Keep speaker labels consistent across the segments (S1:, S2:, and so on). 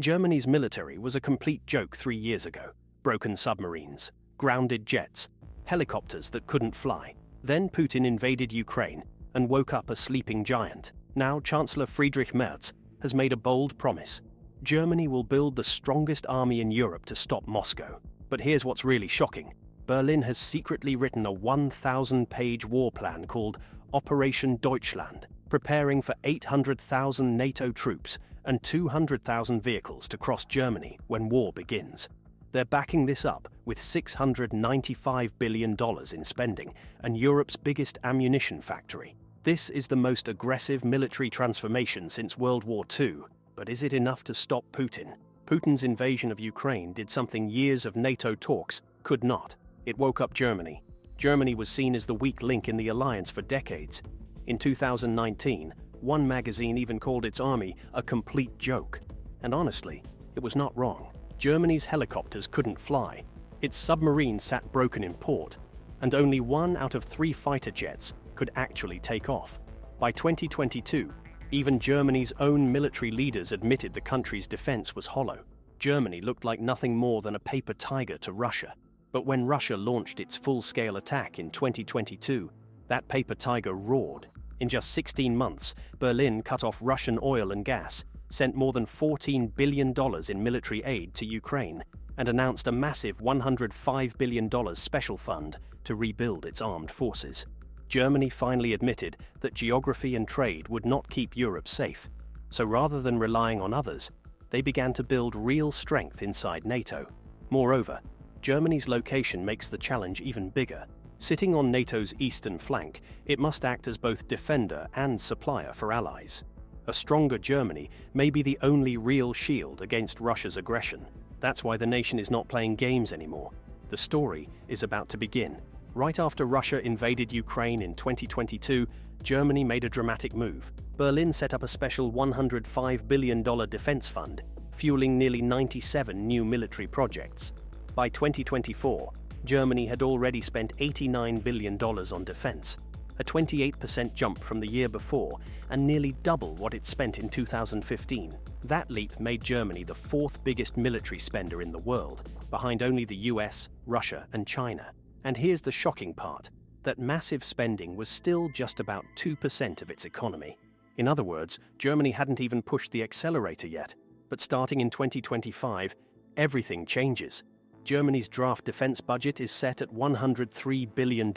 S1: Germany's military was a complete joke 3 years ago. Broken submarines, grounded jets, helicopters that couldn't fly. Then Putin invaded Ukraine and woke up a sleeping giant. Now Chancellor Friedrich Merz has made a bold promise. Germany will build the strongest army in Europe to stop Moscow. But here's what's really shocking. Berlin has secretly written a 1,000-page war plan called Operation Deutschland, preparing for 800,000 NATO troops and 200,000 vehicles to cross Germany when war begins. They're backing this up with $695 billion in spending and Europe's biggest ammunition factory. This is the most aggressive military transformation since World War II. But is it enough to stop Putin? Putin's invasion of Ukraine did something years of NATO talks could not. It woke up Germany. Germany was seen as the weak link in the alliance for decades. In 2019, one magazine even called its army a complete joke. And honestly, it was not wrong. Germany's helicopters couldn't fly. Its submarines sat broken in port. And only 1 out of 3 fighter jets could actually take off. By 2022, even Germany's own military leaders admitted the country's defense was hollow. Germany looked like nothing more than a paper tiger to Russia. But when Russia launched its full-scale attack in 2022, that paper tiger roared. In just 16 months, Berlin cut off Russian oil and gas, sent more than $14 billion in military aid to Ukraine, and announced a massive $105 billion special fund to rebuild its armed forces. Germany finally admitted that geography and trade would not keep Europe safe. So rather than relying on others, they began to build real strength inside NATO. Moreover, Germany's location makes the challenge even bigger. Sitting on NATO's eastern flank, it must act as both defender and supplier for allies. A stronger Germany may be the only real shield against Russia's aggression. That's why the nation is not playing games anymore. The story is about to begin. Right after Russia invaded Ukraine in 2022, Germany made a dramatic move. Berlin set up a special $105 billion defense fund, fueling nearly 97 new military projects. By 2024, Germany had already spent $89 billion on defense, a 28% jump from the year before and nearly double what it spent in 2015. That leap made Germany the 4th biggest military spender in the world, behind only the US, Russia, and China. And here's the shocking part, that massive spending was still just about 2% of its economy. In other words, Germany hadn't even pushed the accelerator yet. But starting in 2025, everything changes. Germany's draft defense budget is set at $103 billion,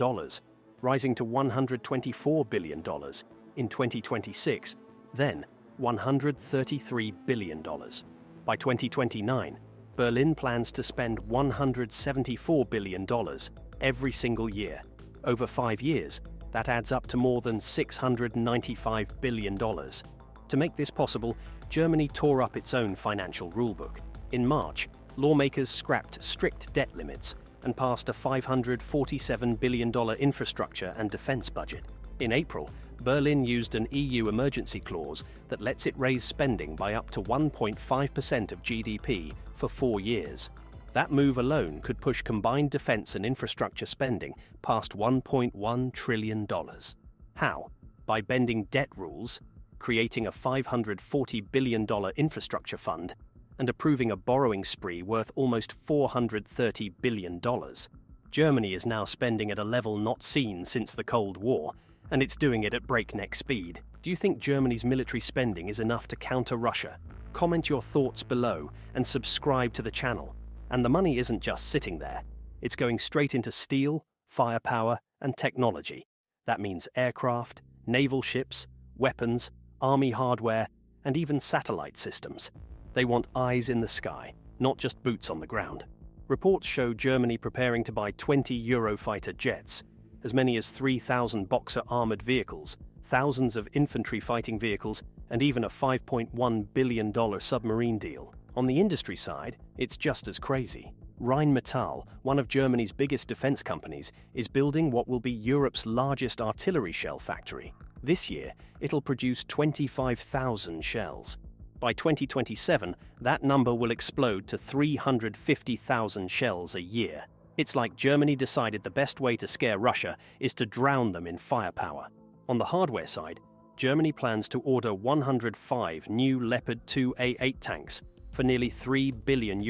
S1: rising to $124 billion in 2026, then $133 billion. By 2029, Berlin plans to spend $174 billion every single year. Over 5 years, that adds up to more than $695 billion. To make this possible, Germany tore up its own financial rulebook. In March, lawmakers scrapped strict debt limits and passed a $547 billion infrastructure and defense budget. In April, Berlin used an EU emergency clause that lets it raise spending by up to 1.5% of GDP for 4 years. That move alone could push combined defense and infrastructure spending past $1.1 trillion. How? By bending debt rules, creating a $540 billion infrastructure fund, and approving a borrowing spree worth almost $430 billion. Germany is now spending at a level not seen since the Cold War, and it's doing it at breakneck speed. Do you think Germany's military spending is enough to counter Russia? Comment your thoughts below and subscribe to the channel. And the money isn't just sitting there. It's going straight into steel, firepower, and technology. That means aircraft, naval ships, weapons, army hardware, and even satellite systems. They want eyes in the sky, not just boots on the ground. Reports show Germany preparing to buy 20 Eurofighter jets, as many as 3,000 Boxer armored vehicles, thousands of infantry fighting vehicles, and even a $5.1 billion submarine deal. On the industry side, it's just as crazy. Rheinmetall, one of Germany's biggest defense companies, is building what will be Europe's largest artillery shell factory. This year, it'll produce 25,000 shells. By 2027, that number will explode to 350,000 shells a year. It's like Germany decided the best way to scare Russia is to drown them in firepower. On the hardware side, Germany plans to order 105 new Leopard 2 A8 tanks, for nearly €3 billion.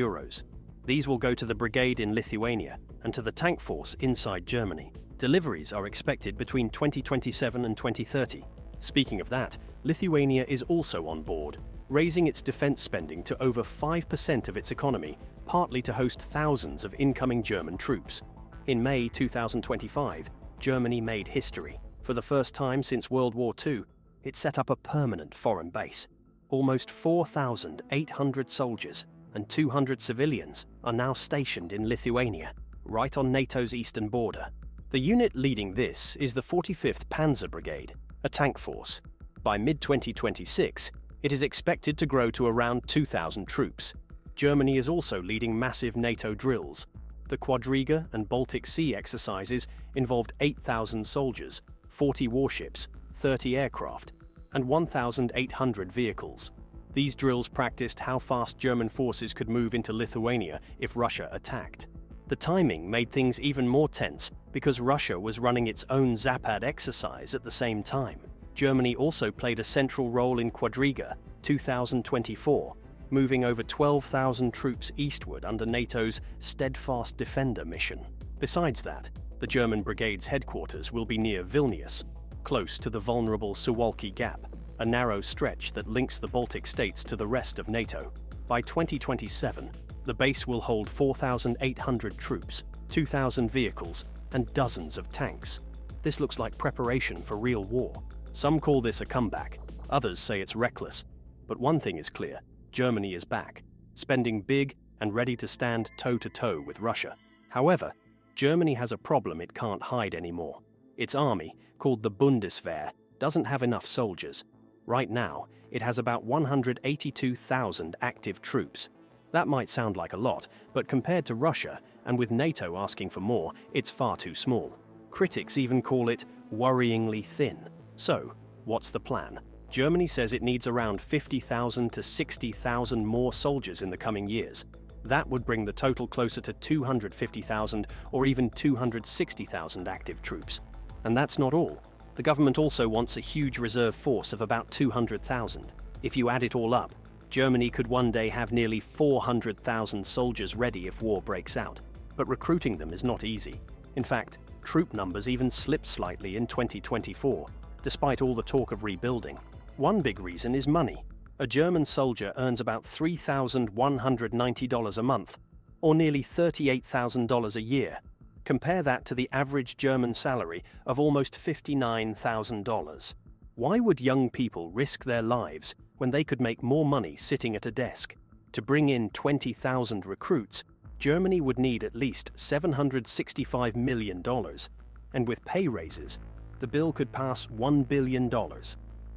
S1: These will go to the brigade in Lithuania and to the tank force inside Germany. Deliveries are expected between 2027 and 2030. Speaking of that, Lithuania is also on board, raising its defense spending to over 5% of its economy, partly to host thousands of incoming German troops. In May 2025, Germany made history. For the first time since World War II, it set up a permanent foreign base. Almost 4,800 soldiers and 200 civilians are now stationed in Lithuania, right on NATO's eastern border. The unit leading this is the 45th Panzer Brigade, a tank force. By mid-2026, it is expected to grow to around 2,000 troops. Germany is also leading massive NATO drills. The Quadriga and Baltic Sea exercises involved 8,000 soldiers, 40 warships, 30 aircraft, and 1,800 vehicles. These drills practiced how fast German forces could move into Lithuania if Russia attacked. The timing made things even more tense because Russia was running its own Zapad exercise at the same time. Germany also played a central role in Quadriga 2024, moving over 12,000 troops eastward under NATO's Steadfast Defender mission. Besides that, the German brigade's headquarters will be near Vilnius, close to the vulnerable Suwalki Gap, a narrow stretch that links the Baltic states to the rest of NATO. By 2027, the base will hold 4,800 troops, 2,000 vehicles, and dozens of tanks. This looks like preparation for real war. Some call this a comeback, others say it's reckless. But one thing is clear, Germany is back, spending big and ready to stand toe-to-toe with Russia. However, Germany has a problem it can't hide anymore. Its army, called the Bundeswehr, doesn't have enough soldiers. Right now, it has about 182,000 active troops. That might sound like a lot, but compared to Russia, and with NATO asking for more, it's far too small. Critics even call it worryingly thin. So, what's the plan? Germany says it needs around 50,000 to 60,000 more soldiers in the coming years. That would bring the total closer to 250,000 or even 260,000 active troops. And that's not all. The government also wants a huge reserve force of about 200,000. If you add it all up, Germany could one day have nearly 400,000 soldiers ready if war breaks out. But recruiting them is not easy. In fact, troop numbers even slipped slightly in 2024, despite all the talk of rebuilding. One big reason is money. A German soldier earns about $3,190 a month, or nearly $38,000 a year. Compare that to the average German salary of almost $59,000. Why would young people risk their lives when they could make more money sitting at a desk? To bring in 20,000 recruits, Germany would need at least $765 million, and with pay raises, the bill could pass $1 billion.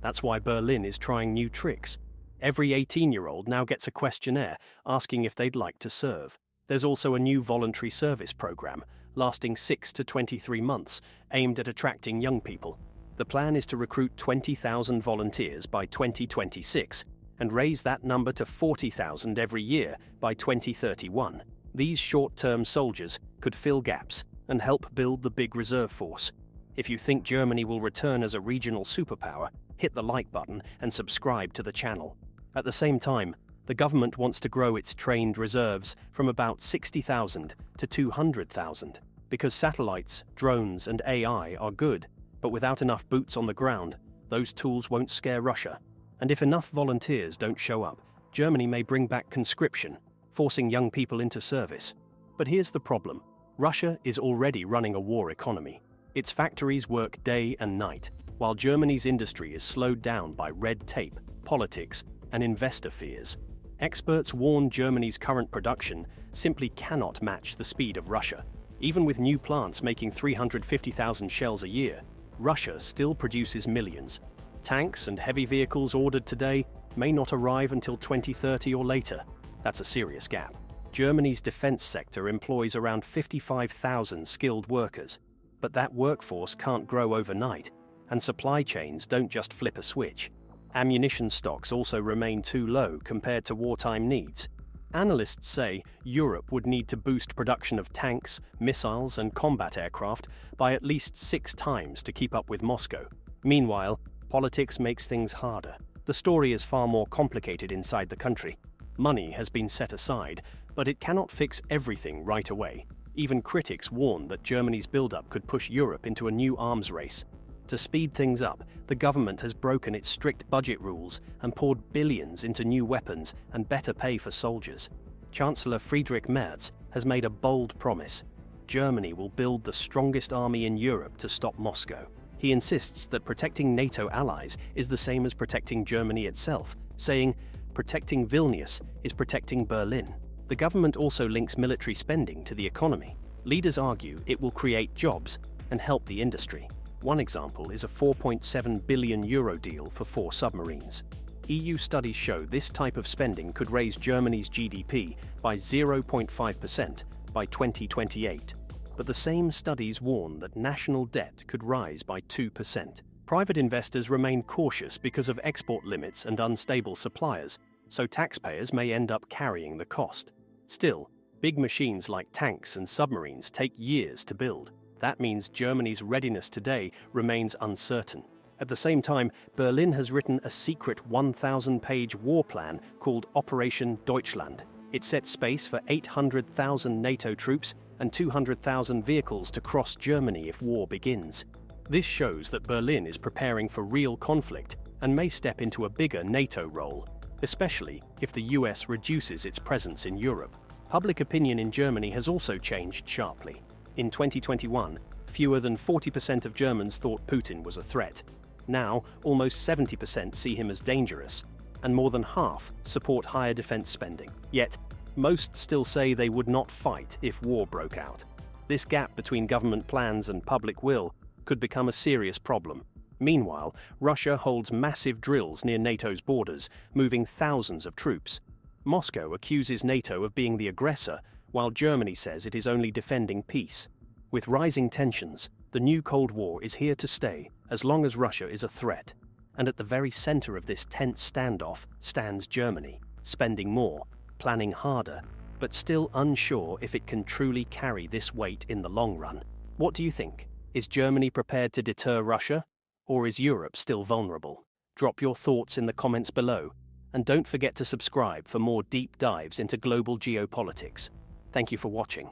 S1: That's why Berlin is trying new tricks. Every 18-year-old now gets a questionnaire asking if they'd like to serve. There's also a new voluntary service program, lasting 6 to 23 months, aimed at attracting young people. The plan is to recruit 20,000 volunteers by 2026 and raise that number to 40,000 every year by 2031. These short-term soldiers could fill gaps and help build the big reserve force. If you think Germany will return as a regional superpower, hit the like button and subscribe to the channel. At the same time, the government wants to grow its trained reserves from about 60,000 to 200,000, because satellites, drones, and AI are good, but without enough boots on the ground, those tools won't scare Russia. And if enough volunteers don't show up, Germany may bring back conscription, forcing young people into service. But here's the problem. Russia is already running a war economy. Its factories work day and night, while Germany's industry is slowed down by red tape, politics, and investor fears. Experts warn Germany's current production simply cannot match the speed of Russia. Even with new plants making 350,000 shells a year, Russia still produces millions. Tanks and heavy vehicles ordered today may not arrive until 2030 or later. That's a serious gap. Germany's defense sector employs around 55,000 skilled workers, but that workforce can't grow overnight, and supply chains don't just flip a switch. Ammunition stocks also remain too low compared to wartime needs. Analysts say Europe would need to boost production of tanks, missiles, and combat aircraft by at least 6 times to keep up with Moscow. Meanwhile, politics makes things harder. The story is far more complicated inside the country. Money has been set aside, but it cannot fix everything right away. Even critics warn that Germany's build-up could push Europe into a new arms race. To speed things up, the government has broken its strict budget rules and poured billions into new weapons and better pay for soldiers. Chancellor Friedrich Merz has made a bold promise. Germany will build the strongest army in Europe to stop Moscow. He insists that protecting NATO allies is the same as protecting Germany itself, saying, "Protecting Vilnius is protecting Berlin." The government also links military spending to the economy. Leaders argue it will create jobs and help the industry. One example is a €4.7 billion deal for 4 submarines. EU studies show this type of spending could raise Germany's GDP by 0.5% by 2028. But the same studies warn that national debt could rise by 2%. Private investors remain cautious because of export limits and unstable suppliers, so taxpayers may end up carrying the cost. Still, big machines like tanks and submarines take years to build. That means Germany's readiness today remains uncertain. At the same time, Berlin has written a secret 1,000-page war plan called Operation Deutschland. It sets space for 800,000 NATO troops and 200,000 vehicles to cross Germany if war begins. This shows that Berlin is preparing for real conflict and may step into a bigger NATO role, especially if the US reduces its presence in Europe. Public opinion in Germany has also changed sharply. In 2021, fewer than 40% of Germans thought Putin was a threat. Now, almost 70% see him as dangerous, and more than half support higher defense spending. Yet, most still say they would not fight if war broke out. This gap between government plans and public will could become a serious problem. Meanwhile, Russia holds massive drills near NATO's borders, moving thousands of troops. Moscow accuses NATO of being the aggressor, while Germany says it is only defending peace. With rising tensions, the new Cold War is here to stay as long as Russia is a threat. And at the very center of this tense standoff stands Germany, spending more, planning harder, but still unsure if it can truly carry this weight in the long run. What do you think? Is Germany prepared to deter Russia? Or is Europe still vulnerable? Drop your thoughts in the comments below, and don't forget to subscribe for more deep dives into global geopolitics. Thank you for watching.